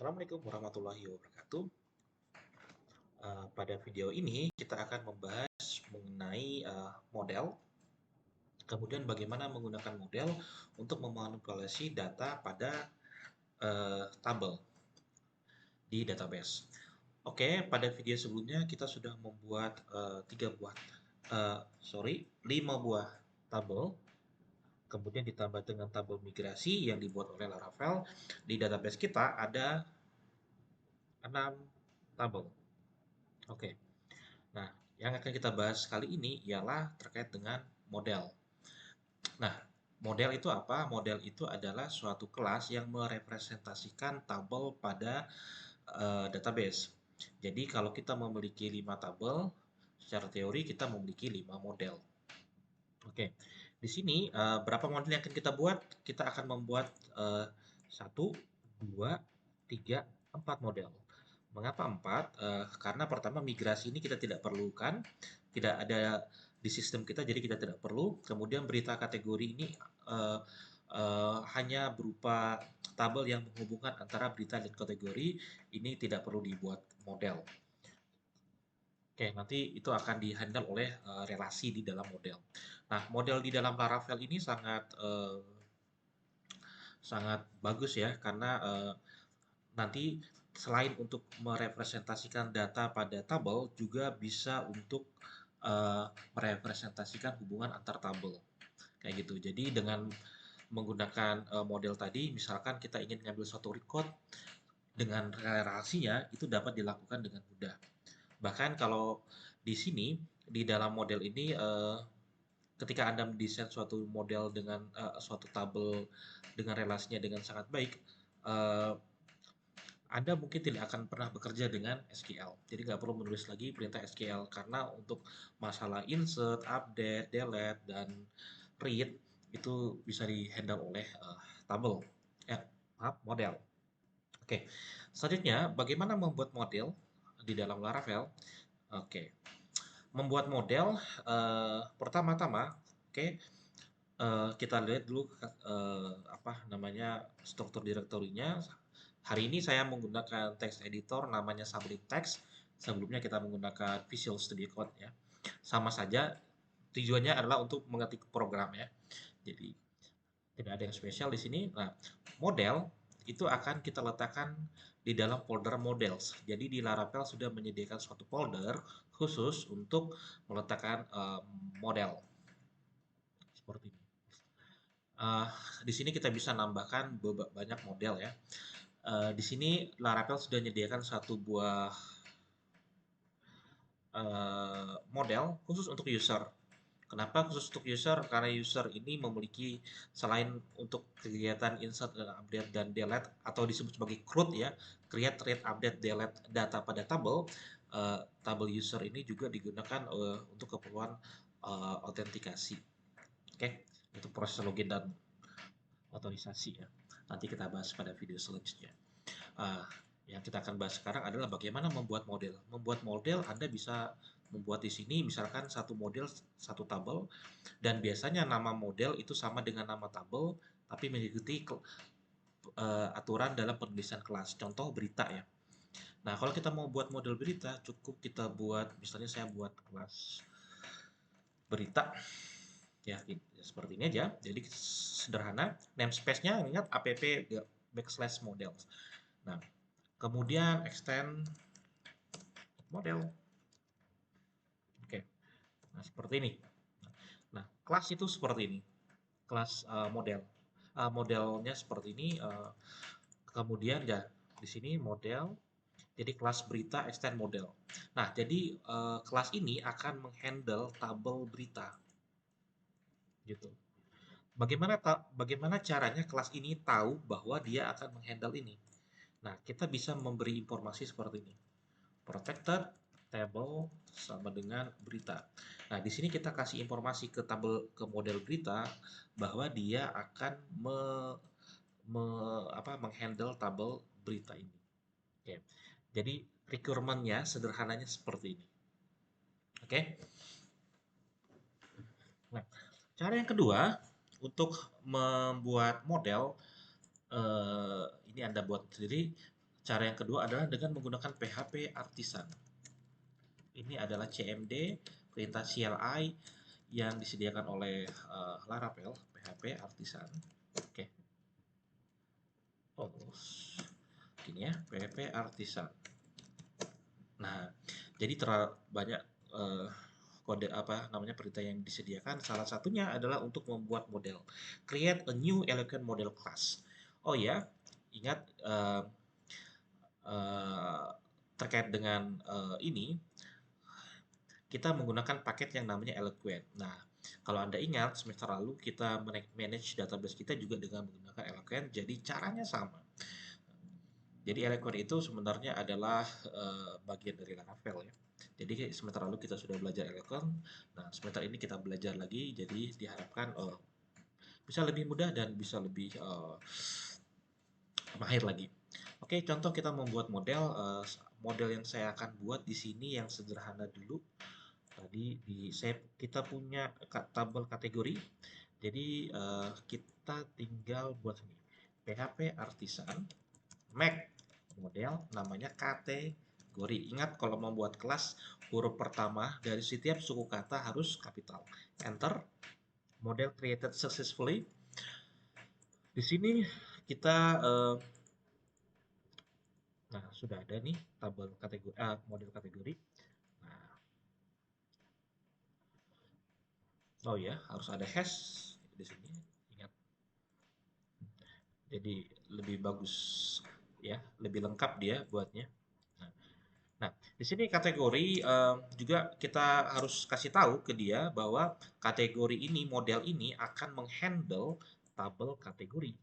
Assalamualaikum warahmatullahi wabarakatuh. Pada video ini kita akan membahas mengenai model, kemudian bagaimana menggunakan model untuk memanipulasi data pada tabel di database. Oke, pada video sebelumnya kita sudah membuat 5 buah tabel, kemudian ditambah dengan tabel migrasi yang dibuat oleh Laravel. Di database kita ada 6 tabel. Oke. Nah, yang akan kita bahas kali ini ialah terkait dengan model. Nah, model itu apa? Model itu adalah suatu kelas yang merepresentasikan tabel pada database. Jadi, kalau kita memiliki 5 tabel, secara teori kita memiliki 5 model. Oke, di sini berapa model yang akan kita buat? Kita akan membuat 1, 2, 3, 4 model. Mengapa 4? Karena pertama migrasi ini kita tidak perlukan, tidak ada di sistem kita, jadi kita tidak perlu. Kemudian berita kategori ini uh, hanya berupa tabel yang menghubungkan antara berita dan kategori, ini tidak perlu dibuat model. Oke, nanti itu akan dihandle oleh relasi di dalam model. Nah, model di dalam Laravel ini sangat bagus ya, karena nanti selain untuk merepresentasikan data pada tabel, juga bisa untuk merepresentasikan hubungan antar tabel. Kayak gitu. Jadi dengan menggunakan model tadi, misalkan kita ingin mengambil suatu record dengan relasinya, itu dapat dilakukan dengan mudah. Bahkan kalau di sini, di dalam model ini, ketika Anda mendesain suatu model dengan suatu tabel dengan relasinya dengan sangat baik, Anda mungkin tidak akan pernah bekerja dengan SQL. Jadi nggak perlu menulis lagi perintah SQL, karena untuk masalah insert, update, delete, dan read itu bisa dihandle oleh tabel, model. Oke, selanjutnya bagaimana membuat model di dalam Laravel? Oke, membuat model pertama-tama, kita lihat dulu apa namanya struktur direktorinya. Hari ini saya menggunakan text editor namanya Sublime Text. Sebelumnya kita menggunakan Visual Studio Code ya. Sama saja, tujuannya adalah untuk mengetik program ya. Jadi tidak ada yang spesial di sini. Nah, model itu akan kita letakkan di dalam folder models. Jadi di Laravel sudah menyediakan suatu folder khusus untuk meletakkan model seperti ini. Uh, di sini kita bisa nambahkan banyak model ya. Di sini Laravel sudah menyediakan satu buah model khusus untuk user. Kenapa khusus untuk user? Karena user ini memiliki, selain untuk kegiatan insert dan update dan delete atau disebut sebagai CRUD ya, create, read, update, delete data pada tabel, tabel user ini juga digunakan untuk keperluan autentikasi. Oke, untuk proses login dan otorisasi ya. Nanti kita bahas pada video selanjutnya. Yang kita akan bahas sekarang adalah bagaimana membuat model. Membuat model Anda bisa membuat di sini misalkan satu model satu tabel, dan biasanya nama model itu sama dengan nama tabel tapi mengikuti aturan dalam penulisan kelas. Contoh berita ya. Nah, kalau kita mau buat model berita, cukup kita buat, misalnya saya buat kelas berita ya, seperti ini aja. Jadi sederhana. Namespace-nya ingat app /model. Nah, kemudian extend model. Oke, nah seperti ini. Nah, kelas itu seperti ini. Kelas model. Modelnya seperti ini. Kemudian ya di sini model. Jadi kelas berita extend model. Nah, jadi kelas ini akan menghandle tabel berita. Gitu. Bagaimana caranya kelas ini tahu bahwa dia akan menghandle ini? Nah, kita bisa memberi informasi seperti ini. Protected table sama dengan berita. Nah, di sini kita kasih informasi ke model berita bahwa dia akan menghandle tabel berita ini. Oke. Jadi requirement-nya sederhananya seperti ini. Oke. Nah, cara yang kedua untuk membuat model ini Anda buat sendiri. Cara yang kedua adalah dengan menggunakan PHP Artisan. Ini adalah CMD, perintah CLI yang disediakan oleh Laravel, PHP Artisan. Oke. Oh, gini ya, PHP Artisan. Nah, jadi terlalu banyak kode apa namanya perintah yang disediakan. Salah satunya adalah untuk membuat model. Create a new eloquent model class. Oh ya, ingat terkait dengan ini kita menggunakan paket yang namanya Eloquent. Nah, kalau Anda ingat semester lalu kita manage database kita juga dengan menggunakan Eloquent, jadi caranya sama. Jadi Eloquent itu sebenarnya adalah bagian dari Laravel ya. Jadi semester lalu kita sudah belajar Eloquent. Nah, semester ini kita belajar lagi, jadi diharapkan bisa lebih mudah dan bisa lebih mahir lagi. Oke, contoh kita membuat model. Model yang saya akan buat di sini yang sederhana dulu. Tadi kita punya tabel kategori. Jadi kita tinggal buat ini. PHP Artisan Make model namanya kategori. Ingat kalau membuat kelas huruf pertama dari setiap suku kata harus kapital. Enter. Model created successfully. Di sini kita nah sudah ada nih tabel kategori model kategori. Nah, oh ya, harus ada hash di sini. Ingat. Jadi lebih bagus ya, lebih lengkap dia buatnya. Nah, nah, di sini kategori juga kita harus kasih tahu ke dia bahwa kategori ini, model ini akan menghandle tabel kategori.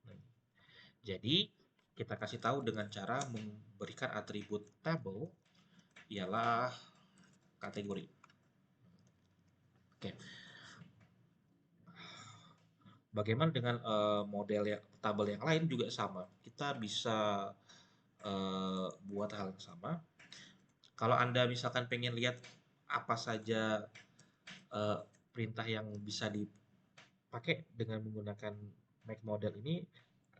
Nah, jadi kita kasih tahu dengan cara memberikan atribut table ialah kategori. Oke. Bagaimana dengan model tabel yang lain juga sama. Kita bisa buat hal yang sama. Kalau Anda misalkan pengen lihat apa saja uh, perintah yang bisa dipakai dengan menggunakan make model ini,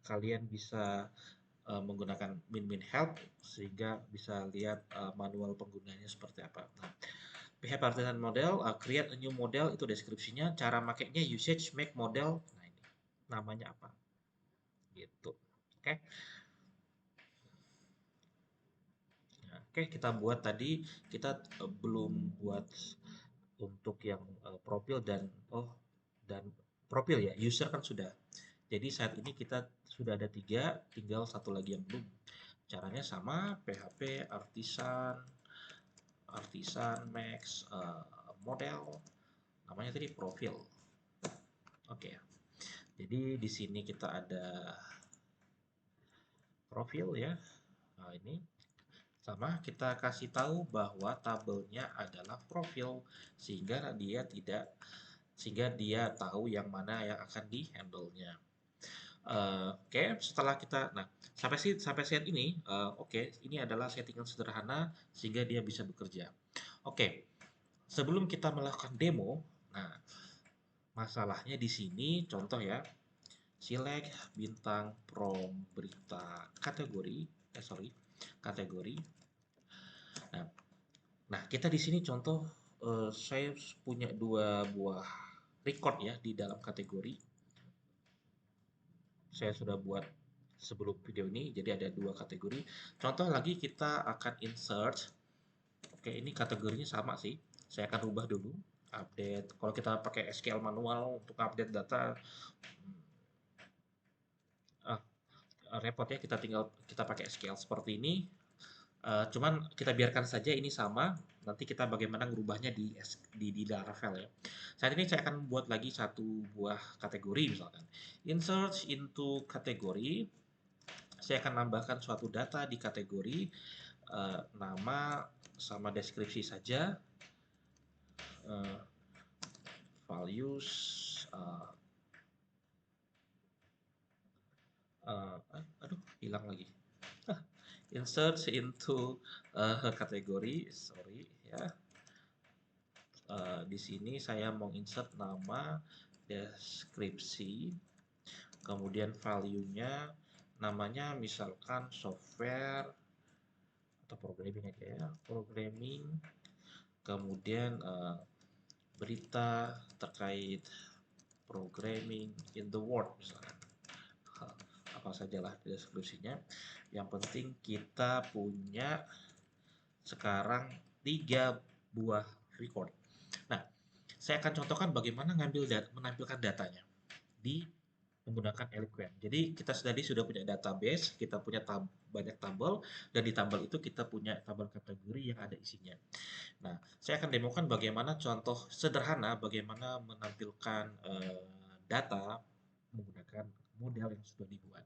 kalian bisa menggunakan min help sehingga bisa lihat manual penggunanya seperti apa. Nah, PHP Artisan model, create a new model itu deskripsinya, cara makainya usage make model. Nah, ini namanya apa? Gitu. Oke. Nah, oke, kita buat tadi kita belum buat untuk yang profil dan profil ya, user kan sudah. Jadi saat ini kita sudah ada 3, tinggal satu lagi yang belum. Caranya sama, PHP Artisan Max model, namanya tadi profil. Oke. Jadi di sini kita ada profil ya. Nah, ini sama kita kasih tahu bahwa tabelnya adalah profil sehingga dia tahu yang mana yang akan di handle-nya. Oke, setelah kita, nah sampai saat ini, oke, ini adalah settingan sederhana sehingga dia bisa bekerja. Oke, sebelum kita melakukan demo, nah masalahnya di sini contoh ya, select bintang from berita kategori, kategori. Nah, nah kita di sini contoh saya punya 2 buah record ya di dalam kategori. Saya sudah buat sebelum video ini, jadi ada 2 kategori. Contoh lagi kita akan insert. Oke, ini kategorinya sama sih. Saya akan rubah dulu. Update. Kalau kita pakai SQL manual untuk update data, repot ya. Kita pakai SQL seperti ini. Cuman kita biarkan saja ini sama. Nanti kita bagaimana merubahnya di Laravel ya. Saat ini saya akan buat lagi satu buah kategori misalkan. Insert into kategori. Saya akan nambahkan suatu data di kategori, nama sama deskripsi saja, values, aduh hilang lagi. Insert into kategori, sorry ya. Di sini saya mau insert nama, deskripsi, kemudian value-nya namanya misalkan software atau programming aja ya, programming, kemudian berita terkait programming in the world misalkan. Apa sajalah deskripsinya. Yang penting kita punya sekarang 3 buah record. Nah, saya akan contohkan bagaimana menampilkan datanya di menggunakan Eloquent. Jadi kita tadi sudah punya database, kita punya banyak tabel, dan di tabel itu kita punya tabel kategori yang ada isinya. Nah, saya akan demokan bagaimana contoh sederhana bagaimana menampilkan data menggunakan model yang sudah dibuat.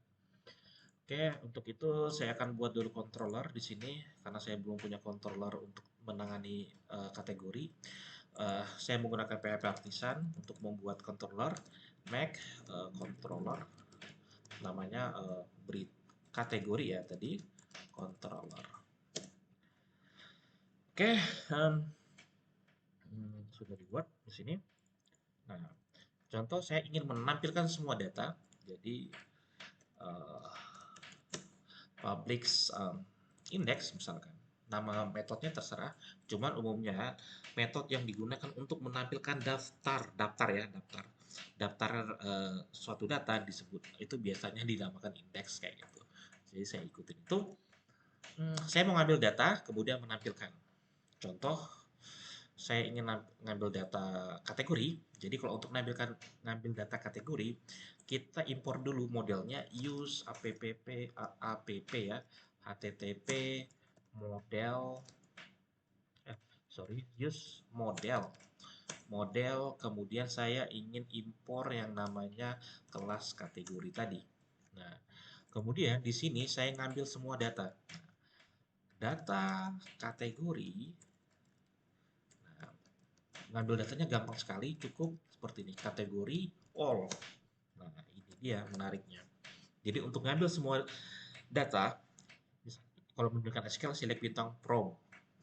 Oke, untuk itu saya akan buat dulu controller di sini karena saya belum punya controller untuk menangani kategori. Saya menggunakan PHP Artisan untuk membuat controller Mac controller namanya beri kategori ya tadi controller. Oke, sudah dibuat di sini. Nah, contoh saya ingin menampilkan semua data, jadi public index misalkan. Nama metodenya terserah, cuman umumnya metode yang digunakan untuk menampilkan daftar ya, daftar suatu data disebut itu biasanya dinamakan indeks kayak gitu. Jadi saya ikutin itu. Saya mau ngambil data, kemudian menampilkan. Contoh, saya ingin ngambil data kategori. Jadi kalau untuk ngambil data kategori, kita impor dulu modelnya use app ya, http model use model, kemudian saya ingin impor yang namanya kelas kategori tadi. Nah, kemudian di sini saya ngambil semua data. Data kategori, ngambil datanya gampang sekali, cukup seperti ini, kategori all. Nah, ini dia menariknya. Jadi untuk ngambil semua data, kalau menggunakan SQL select bintang from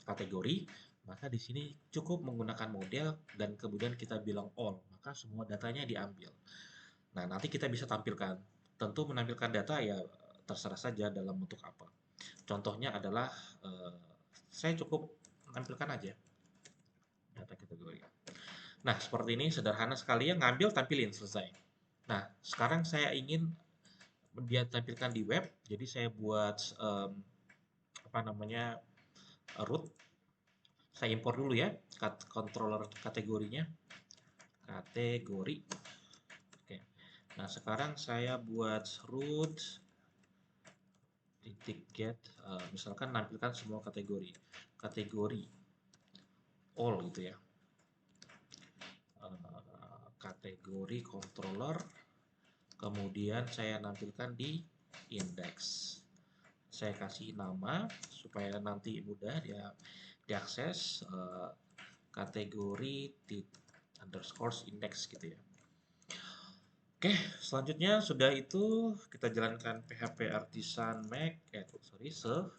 kategori, maka di sini cukup menggunakan model dan kemudian kita bilang all, maka semua datanya diambil. Nah, nanti kita bisa tampilkan. Tentu menampilkan data ya terserah saja dalam bentuk apa. Contohnya adalah saya cukup menampilkan aja data kategori. Nah, seperti ini sederhana sekali ya, ngambil tampilin selesai. Nah, sekarang saya ingin dia tampilkan di web, jadi saya buat apa namanya root. Saya impor dulu ya controller kategorinya, kategori. Oke. Nah, sekarang saya buat root titik get, misalkan nampilkan semua kategori all gitu ya, kategori controller, kemudian saya nampilkan di index. Saya kasih nama supaya nanti mudah dia diakses, kategori underscore index gitu ya. Oke, selanjutnya sudah itu kita jalankan PHP Artisan Mac, save,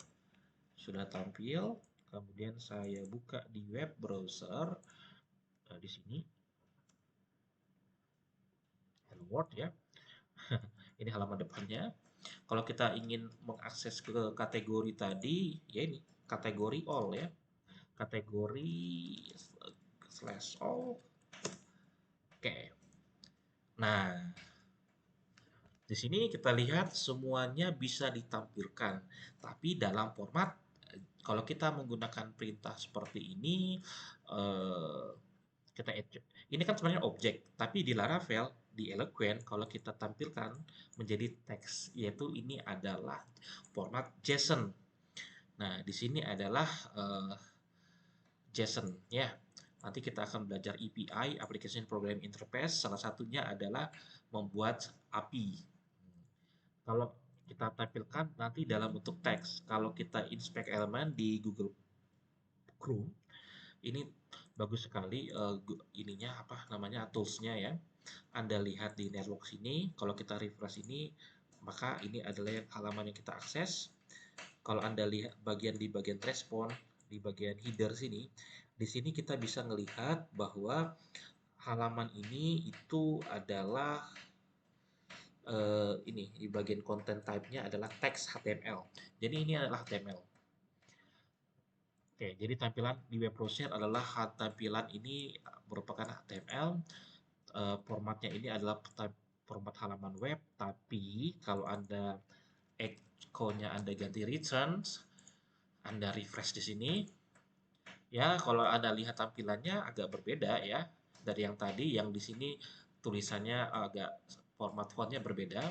sudah tampil. Kemudian saya buka di web browser, di sini Hello World ya. Ini halaman depannya. Kalau kita ingin mengakses ke kategori tadi, ya ini kategori all ya, kategori slash all. Oke. Nah, di sini kita lihat semuanya bisa ditampilkan, tapi dalam format kalau kita menggunakan perintah seperti ini, kita ini kan sebenarnya objek, tapi di Laravel, di Eloquent, kalau kita tampilkan menjadi teks, yaitu ini adalah format JSON. Nah, di sini adalah JSON ya. Nanti kita akan belajar API, Application Programming Interface. Salah satunya adalah membuat API. Kalau kita tampilkan nanti dalam bentuk teks. Kalau kita inspect elemen di Google Chrome, ini bagus sekali ininya apa namanya toolsnya ya. Anda lihat di network sini, kalau kita refresh ini, maka ini adalah halaman yang kita akses. Kalau Anda lihat di bagian respon, di bagian header sini, di sini kita bisa melihat bahwa halaman ini itu adalah ini di bagian content type-nya adalah text HTML. Jadi ini adalah HTML. Oke, jadi tampilan di web browser adalah tampilan ini merupakan HTML. Formatnya ini adalah format halaman web, tapi kalau Anda echo-nya Anda ganti returns, Anda refresh di sini, ya kalau Anda lihat tampilannya agak berbeda ya dari yang tadi, yang di sini tulisannya agak format fontnya berbeda.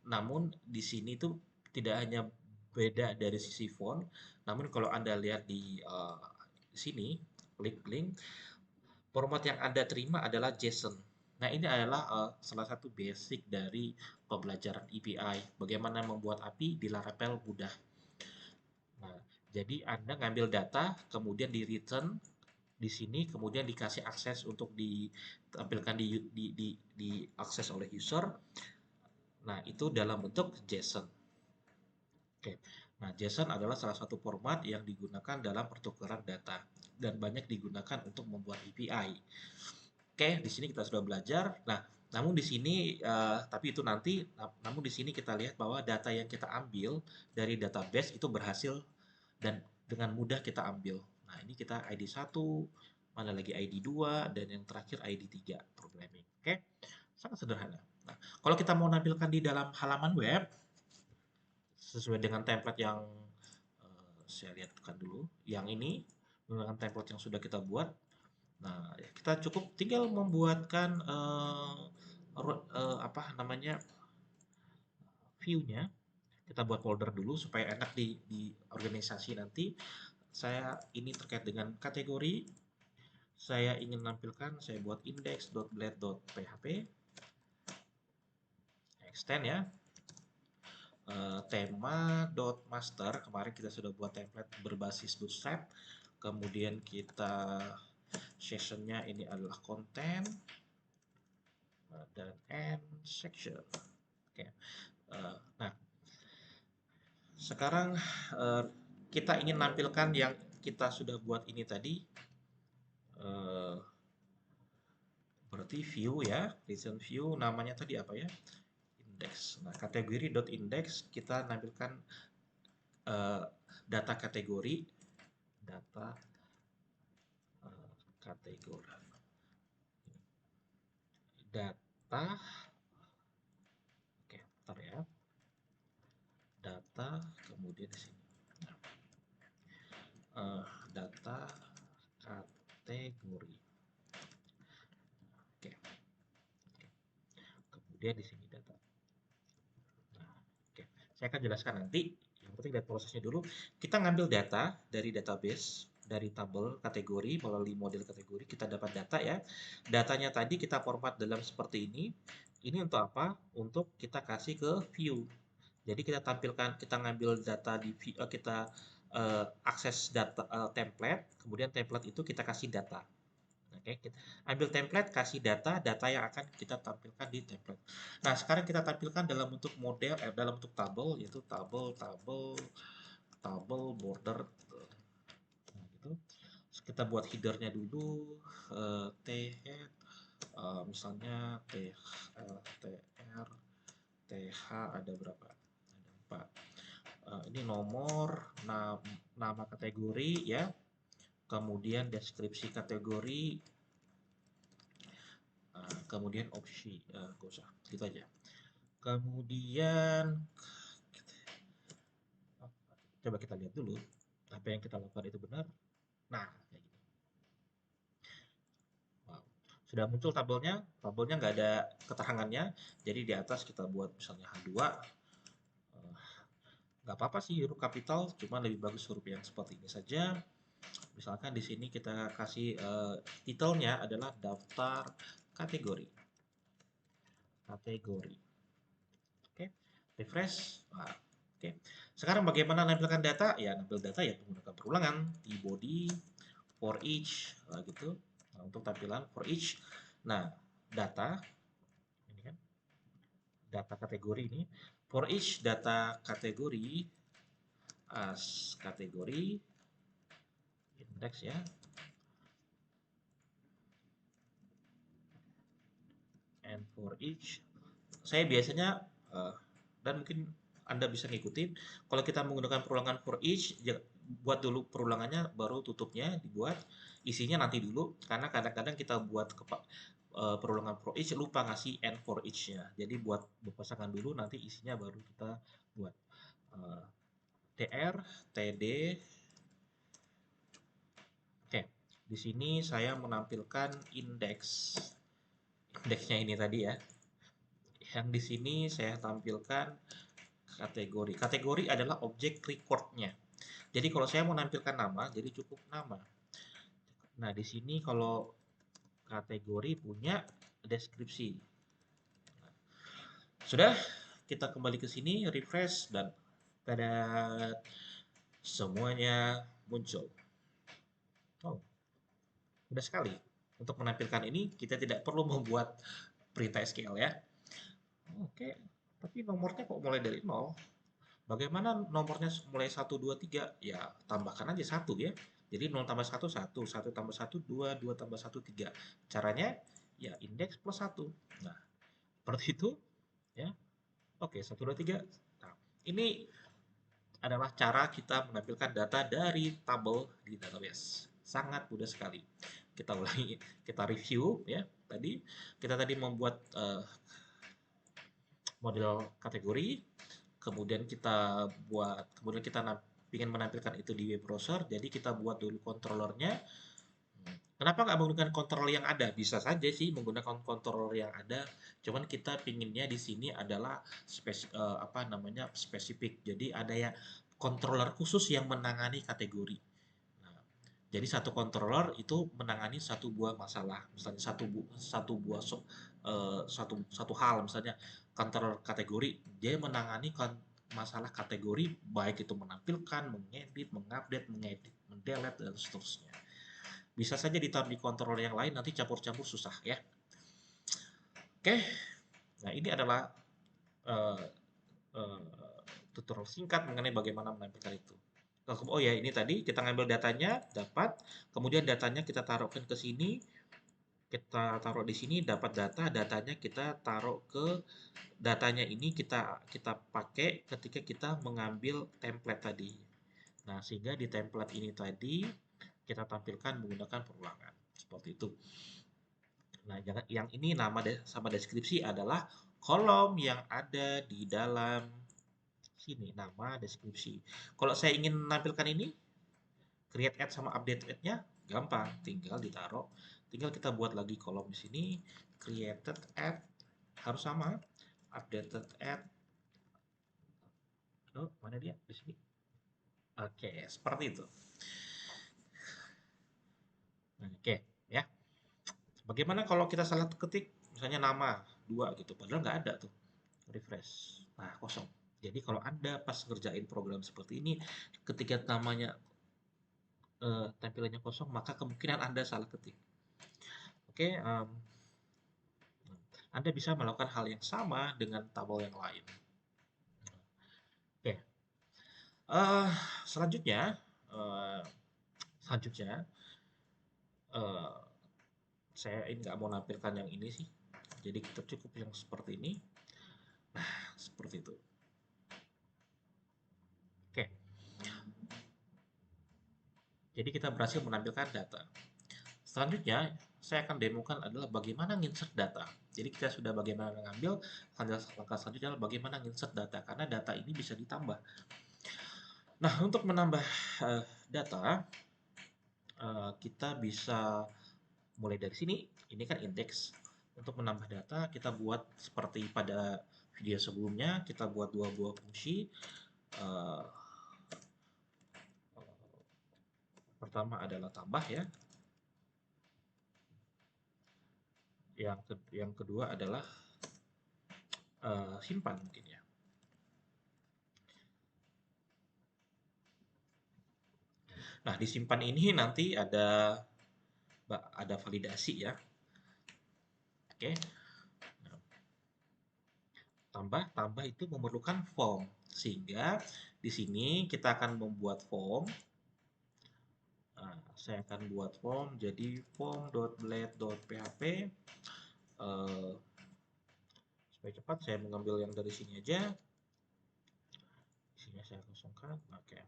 Namun di sini tuh tidak hanya beda dari sisi font, namun kalau Anda lihat di sini, klik link, format yang Anda terima adalah JSON. Nah, ini adalah salah satu basic dari pembelajaran API. Bagaimana membuat API di Laravel mudah. Nah, jadi Anda ngambil data, kemudian di return di sini, kemudian dikasih akses untuk ditampilkan di akses oleh user. Nah, itu dalam bentuk JSON. Oke. Nah, JSON adalah salah satu format yang digunakan dalam pertukaran data dan banyak digunakan untuk membuat API. Oke, di sini kita sudah belajar. Nah, namun di sini tapi itu nanti, namun di sini kita lihat bahwa data yang kita ambil dari database itu berhasil dan dengan mudah kita ambil. Nah, ini kita ID 1, mana lagi ID 2, dan yang terakhir ID 3 programming. Oke, sangat sederhana. Nah, kalau kita mau nampilkan di dalam halaman web, sesuai dengan template yang saya lihatkan dulu, yang ini menggunakan template yang sudah kita buat. Nah, kita cukup tinggal membuatkan apa namanya view-nya. Kita buat folder dulu supaya enak di organisasi nanti. Saya ini terkait dengan kategori. Saya ingin menampilkan, saya buat index.blade.php. Extend ya. Tema.master, kemarin kita sudah buat template berbasis bootstrap. Kemudian kita sessionnya ini adalah content dan end section. Oke. Nah, sekarang kita ingin menampilkan yang kita sudah buat ini tadi. Berarti view ya, recent view, namanya tadi apa ya? Index. Nah, kategori .index kita nampilkan data kategori, data kategori, data, oke, bentar ya, data, kemudian di sini, data kategori, oke, kemudian di sini data. Nah, oke, saya akan jelaskan nanti. Yang penting lihat prosesnya dulu. Kita ngambil data dari database, dari tabel kategori melalui model kategori kita dapat data ya. Datanya tadi kita format dalam seperti ini. Ini untuk apa? Untuk kita kasih ke view. Jadi kita tampilkan, kita ngambil data di kita akses data template, kemudian template itu kita kasih data. Oke, kita ambil template, kasih data, data yang akan kita tampilkan di template. Nah, sekarang kita tampilkan dalam bentuk model, dalam bentuk tabel, yaitu tabel border. Nah, gitu. Terus kita buat headernya dulu, head, misalnya tr, th ada berapa? Ada 4. Ini nomor, nama kategori ya, kemudian deskripsi kategori, kemudian opsi, gak usah, gitu aja. Kemudian coba kita lihat dulu apa yang kita lakukan itu benar. Nah, kayak gini. Wow. Sudah muncul tabelnya nggak ada keterangannya. Jadi di atas kita buat misalnya H2. Nggak apa-apa sih huruf kapital, cuma lebih bagus huruf yang seperti ini saja. Misalkan di sini kita kasih titelnya adalah daftar kategori. Oke, refresh. Nah, oke. Sekarang bagaimana nampilkan data? Ya, nampil data ya menggunakan perulangan di body for each gitu. Nah, untuk tampilan for each. Nah, data ini kan data kategori ini for each data kategori as kategori index ya. And for each saya biasanya Eh, dan mungkin Anda bisa ngikutin. Kalau kita menggunakan perulangan for each, buat dulu perulangannya, baru tutupnya dibuat. Isinya nanti dulu, karena kadang-kadang kita buat perulangan for each, lupa ngasih end for each-nya. Jadi buat berpasangan dulu, nanti isinya baru kita buat. Eh, tr, td. Oke, di sini saya menampilkan indeks. Indeksnya ini tadi ya. Yang di sini saya tampilkan kategori. Kategori adalah objek recordnya. Jadi kalau saya mau menampilkan nama, jadi cukup nama. Nah, di sini kalau kategori punya deskripsi. Sudah, kita kembali ke sini, refresh, dan tada, semuanya muncul. Oh, mudah sekali. Untuk menampilkan ini, kita tidak perlu membuat perintah SQL ya. Oke, tapi nomornya kok mulai dari 0? Bagaimana nomornya mulai 1, 2, 3? Ya, tambahkan aja 1 ya. Jadi 0 tambah 1, 1. 1 tambah 1, 2. 2 tambah 1, 3. Caranya, ya indeks plus 1. Nah, seperti itu. Ya. Oke, 1, 2, 3. Nah, ini adalah cara kita menampilkan data dari tabel di database. Sangat mudah sekali. Kita ulangi, kita review ya. Kita tadi membuat model kategori, kemudian kita ingin menampilkan itu di web browser, jadi kita buat dulu controllernya. Kenapa nggak menggunakan controller yang ada? Bisa saja sih menggunakan controller yang ada, cuman kita pinginnya di sini adalah spesifik. Jadi ada ya controller khusus yang menangani kategori. Nah, jadi satu controller itu menangani satu buah masalah, misalnya satu hal, misalnya controller kategori, dia menangani masalah kategori, baik itu menampilkan, mengedit, mengupdate, mendelete, dan seterusnya. Bisa saja ditaruh di controller yang lain, nanti campur-campur susah ya. Oke, nah ini adalah uh, uh, tutorial singkat mengenai bagaimana menampilkan itu. Oh ya, ini tadi kita ngambil datanya, dapat, kemudian datanya kita taruhkan ke sini, kita taruh di sini, dapat datanya kita taruh ke datanya ini kita pakai ketika kita mengambil template tadi. Nah, sehingga di template ini tadi kita tampilkan menggunakan perulangan seperti itu. Nah, yang ini nama sama deskripsi adalah kolom yang ada di dalam sini, nama deskripsi. Kalau saya ingin menampilkan ini, create add sama update add-nya gampang, tinggal kita buat lagi kolom di sini, created add harus sama, updated add. Oh, mana dia? Di sini. Oke, seperti itu. Oke, ya. Bagaimana kalau kita salah ketik, misalnya nama 2 gitu, padahal nggak ada tuh. Refresh. Nah, kosong. Jadi kalau Anda pas ngerjain program seperti ini, ketika namanya tampilannya kosong, maka kemungkinan Anda salah ketik. Oke, Anda bisa melakukan hal yang sama dengan tabel yang lain. Oke, uh, selanjutnya, uh, selanjutnya uh, saya ini nggak mau nampilkan yang ini sih. Jadi kita cukup yang seperti ini. Nah, seperti itu. Oke. Jadi kita berhasil menampilkan data. Selanjutnya, saya akan demokan adalah bagaimana insert data. Jadi kita sudah bagaimana mengambil, langkah selanjutnya adalah bagaimana insert data, karena data ini bisa ditambah. Nah, untuk menambah data, kita bisa mulai dari sini. Ini kan indeks. Untuk menambah data, kita buat seperti pada video sebelumnya, kita buat 2 buah fungsi. Pertama adalah tambah ya. Yang kedua adalah simpan mungkin ya. Nah, disimpan ini nanti ada validasi ya. Oke. Nah, tambah itu memerlukan form. Sehingga di sini kita akan membuat form. Nah, saya akan buat form jadi form.blade.php Supaya cepat, saya mengambil yang dari sini aja. Isinya saya kosongkan. Oke.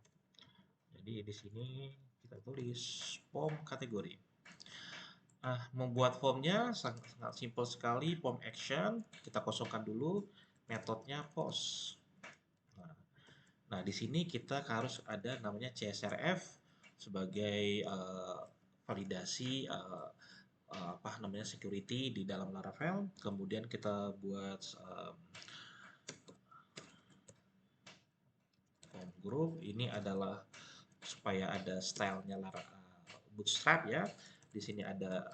Jadi di sini kita tulis form kategori. Nah, membuat formnya sangat simpel sekali. Form action, kita kosongkan dulu. Metodenya post. Nah, di sini kita harus ada namanya CSRF sebagai validasi apa namanya security di dalam Laravel. Kemudian kita buat form group. Ini adalah supaya ada stylenya Bootstrap ya. Di sini ada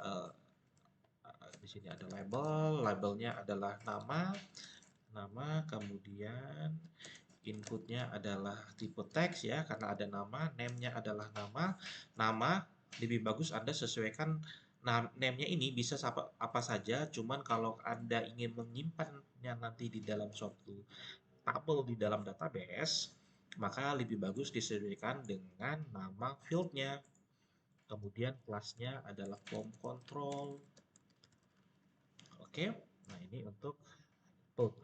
labelnya adalah nama, kemudian inputnya adalah tipe teks ya, karena ada nama, name-nya adalah nama lebih bagus Anda sesuaikan name-nya ini bisa apa saja, cuman kalau Anda ingin menyimpannya nanti di dalam suatu tabel di dalam database, maka lebih bagus disesuaikan dengan nama field-nya. Kemudian kelasnya adalah form control. Oke, nah ini untuk input.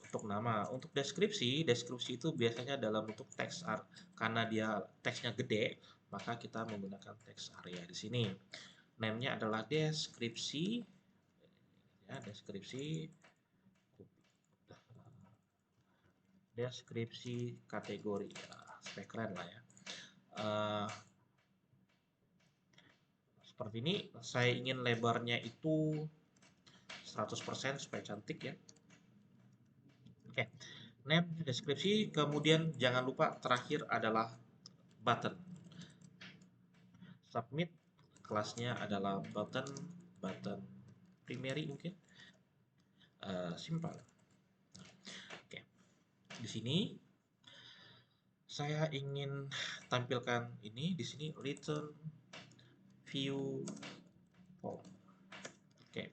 Untuk nama, untuk deskripsi itu biasanya dalam bentuk teks karena dia teksnya gede, maka kita menggunakan teks area di sini. Name-nya adalah deskripsi, ya deskripsi kategori, ya, supaya keren lah ya. Seperti ini, saya ingin lebarnya itu 100% supaya cantik ya. Oke, name, deskripsi, kemudian jangan lupa terakhir adalah button. Submit, kelasnya adalah button primary mungkin. Simpan. Oke, di sini saya ingin tampilkan ini di sini return view form. Oke,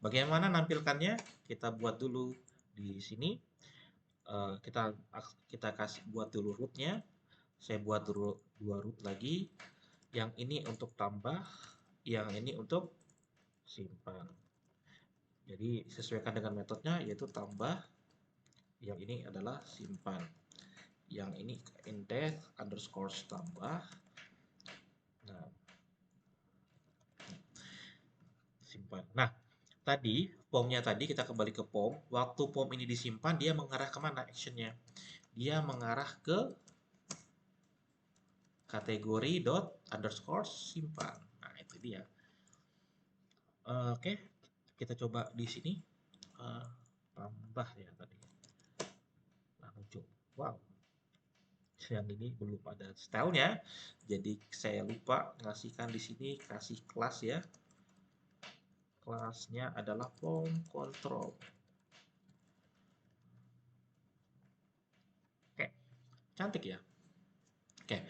bagaimana nampilkannya? Kita buat dulu di sini. Kita kasih buat dulu rootnya. Saya buat dulu 2 root lagi. Yang ini untuk tambah, yang ini untuk simpan. Jadi sesuaikan dengan metodenya, yaitu tambah. Yang ini adalah simpan. Yang ini index underscore tambah. Nah, simpan. Nah, tadi formnya tadi kita kembali ke form. Waktu form ini disimpan, dia mengarah kemana actionnya? Dia mengarah ke kategori dot underscore simpan. Nah, itu dia. Oke, kita coba di sini tambah ya tadi. Nah, muncul. Wow. Yang ini belum ada stylenya, jadi saya lupa ngasihkan di sini, kasih kelas ya. Kelasnya adalah form control. Oke, cantik ya. Oke,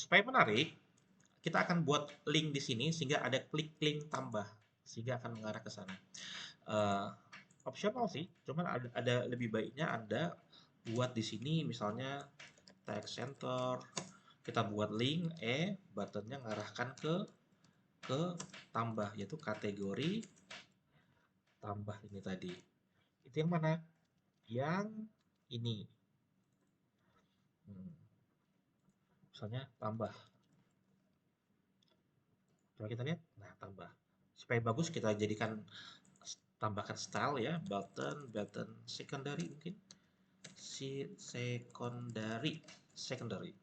supaya menarik, kita akan buat link di sini sehingga ada klik link tambah, sehingga akan mengarah ke sana. Optional sih, cuman ada lebih baiknya Anda buat di sini misalnya text center, kita buat link, buttonnya ngarahkan ke tambah, yaitu kategori tambah ini tadi. Itu yang mana? Yang ini. Misalnya tambah. Coba kita lihat. Nah, tambah. Supaya bagus kita jadikan tambahkan style ya, button secondary mungkin. Secondary.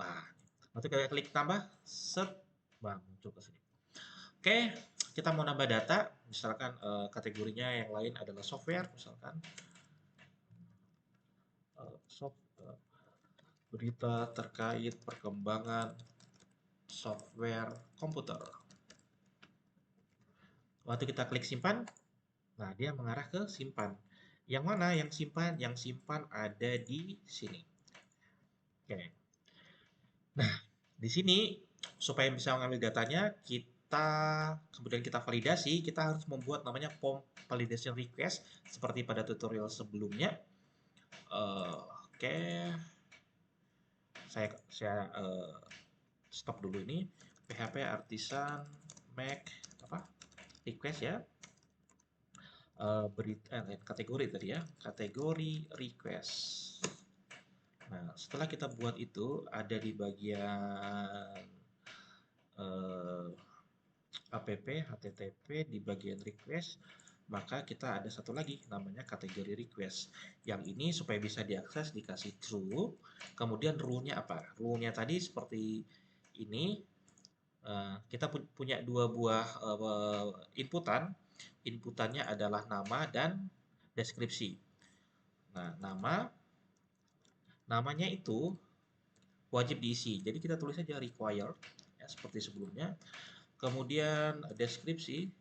Wah, nanti kita klik tambah, set, bang, muncul ke sini. Oke, kita mau nambah data, misalkan kategorinya yang lain adalah software, misalkan berita terkait perkembangan software komputer. Waktu kita klik simpan, nah dia mengarah ke simpan. Yang mana yang simpan? Yang simpan ada di sini. Oke. Nah, di sini supaya bisa mengambil datanya, kemudian kita validasi, kita harus membuat namanya form validation request seperti pada tutorial sebelumnya. Oke. Saya stop dulu ini. PHP artisan make request ya, kategori tadi ya, kategori request. Nah, setelah kita buat itu, ada di bagian app http di bagian request, maka kita ada satu lagi namanya kategori request. Yang ini supaya bisa diakses dikasih true. Kemudian rule-nya apa? Rule-nya tadi seperti ini. Kita punya dua buah inputan. Inputannya adalah nama dan deskripsi. Nah, namanya itu wajib diisi. Jadi kita tulis saja required ya, seperti sebelumnya. Kemudian deskripsi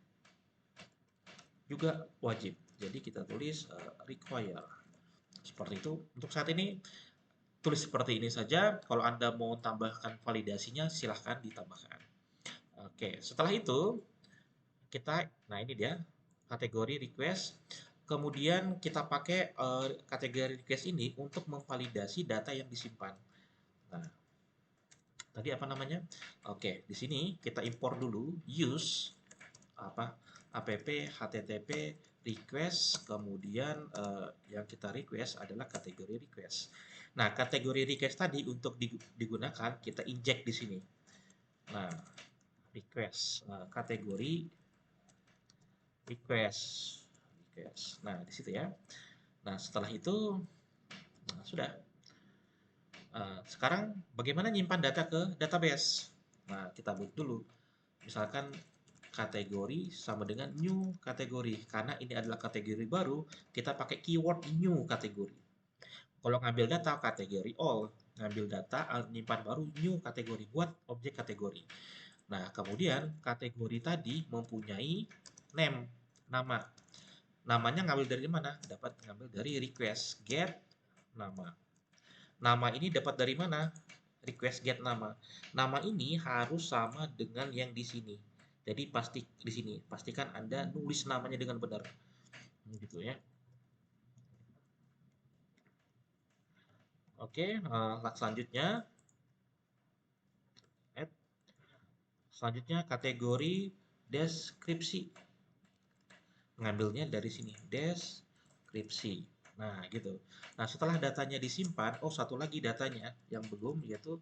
juga wajib. Jadi kita tulis require. Seperti itu. Untuk saat ini tulis seperti ini saja. Kalau Anda mau tambahkan validasinya silahkan ditambahkan. Oke, setelah itu nah ini dia kategori request. Kemudian kita pakai kategori request ini untuk memvalidasi data yang disimpan. Nah, tadi apa namanya? Oke, di sini kita impor dulu use app http request, kemudian yang kita request adalah kategori request. Nah, kategori request tadi untuk digunakan kita inject di sini. Nah, request kategori request. Nah, di situ ya. Nah, setelah itu sudah. Sekarang bagaimana nyimpan data ke database? Nah, kita buat dulu. Misalkan kategori sama dengan new kategori. Karena ini adalah kategori baru, kita pakai keyword new kategori. Kalau ngambil data kategori all, ngambil data nyimpan baru new kategori, buat objek kategori. Nah, kemudian kategori tadi mempunyai name, nama. Namanya ngambil dari mana? Dapat ngambil dari request get nama. Nama ini dapat dari mana? Request get nama. Nama ini harus sama dengan yang di sini. Jadi pasti di sini pastikan Anda nulis namanya dengan benar. Gitu ya. Oke, selanjutnya kategori deskripsi. Ngambilnya dari sini, deskripsi. Nah, gitu. Nah, setelah datanya disimpan, satu lagi datanya yang belum, yaitu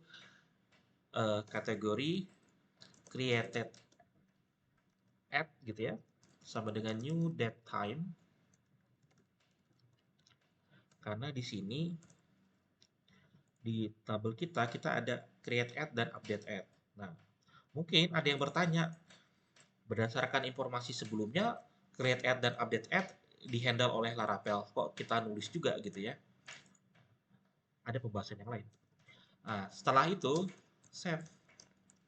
kategori created at gitu ya, sama dengan new date time. Karena di sini di tabel kita ada create at dan update at. Nah, mungkin ada yang bertanya, berdasarkan informasi sebelumnya, create at dan update at dihandle oleh Laravel, kok kita nulis juga gitu ya. Ada pembahasan yang lain. Nah, setelah itu save.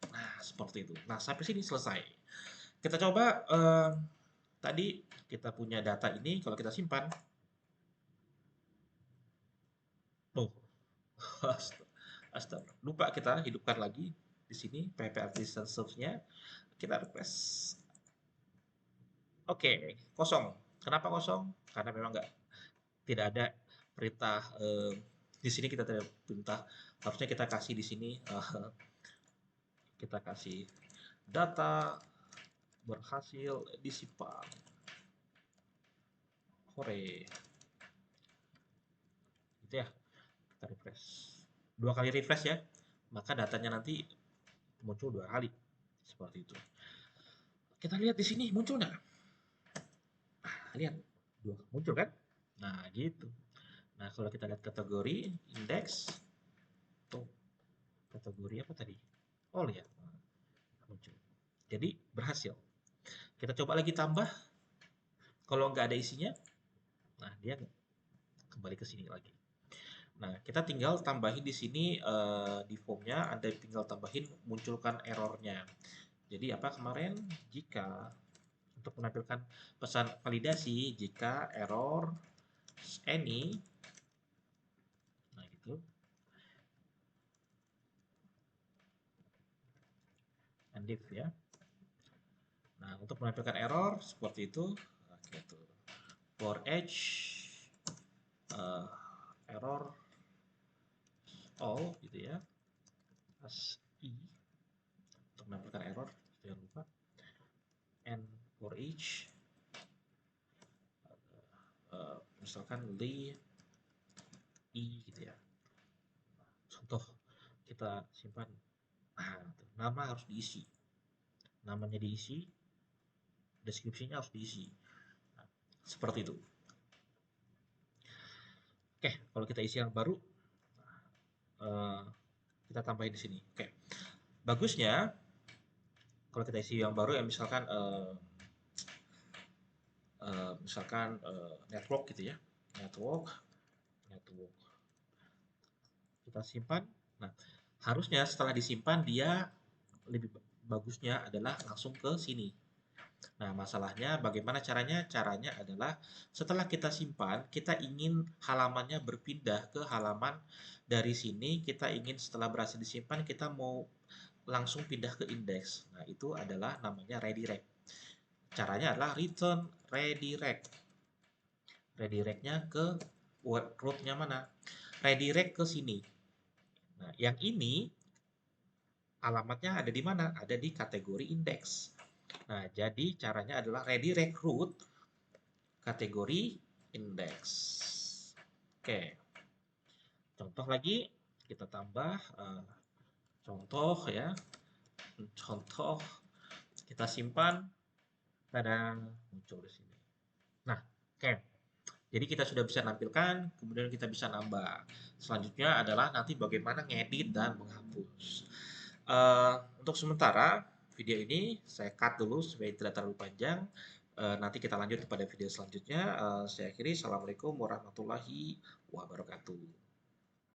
Nah, seperti itu. Nah, sampai sini selesai. Kita coba tadi kita punya data ini, kalau kita simpan. Oh, astaga, lupa kita hidupkan lagi di sini PHP Artisan Serve-nya. Kita request. Oke, kosong. Kenapa kosong? Karena memang tidak ada perintah di sini, kita tidak perintah. Harusnya kita kasih di sini kita kasih data berhasil disimpan. Hore. Gitu ya. Kita refresh. 2 kali refresh ya. Maka datanya nanti muncul 2 kali. Seperti itu. Kita lihat di sini muncul nggak? Lihat. Muncul kan? Nah, gitu. Nah, kalau kita lihat kategori indeks, tuh kategori apa tadi? Oh, lihat. Muncul. Jadi berhasil. Kita coba lagi tambah. Kalau nggak ada isinya, nah dia kembali ke sini lagi. Nah, kita tinggal tambahin di sini di formnya, Anda tinggal tambahin munculkan errornya. Jadi apa kemarin? Jika untuk menampilkan pesan validasi, jika error any, nah gitu, and if ya. Nah, untuk menampilkan error seperti itu, gitu. For each error all gitu ya, as i, untuk menampilkan error jangan lupa, and for each misalkan li i gitu ya. Contoh kita simpan. Nah, nama harus diisi. Namanya diisi, deskripsinya harus diisi. Nah, seperti itu. Oke, kalau kita isi yang baru, kita tambahin di sini. Oke, bagusnya kalau kita isi yang baru ya misalkan network gitu ya, network kita simpan. Nah, harusnya setelah disimpan dia lebih bagusnya adalah langsung ke sini. Nah, masalahnya bagaimana caranya? Caranya adalah setelah kita simpan, kita ingin halamannya berpindah ke halaman dari sini, kita ingin setelah berhasil disimpan, kita mau langsung pindah ke indeks. Nah, itu adalah namanya redirect. Caranya adalah return redirect. Redirectnya ke root-nya mana? Redirect ke sini. Nah, yang ini alamatnya ada di mana? Ada di kategori indeks. Nah, jadi caranya adalah redirect root kategori indeks. Oke, contoh lagi kita tambah contoh ya, contoh kita simpan, dan muncul di sini. Nah, oke. Jadi kita sudah bisa nampilkan, kemudian kita bisa nambah. Selanjutnya adalah nanti bagaimana ngedit dan menghapus. Untuk sementara video ini saya cut dulu supaya tidak terlalu panjang. Nanti kita lanjut pada video selanjutnya. Saya akhiri. Assalamualaikum warahmatullahi wabarakatuh.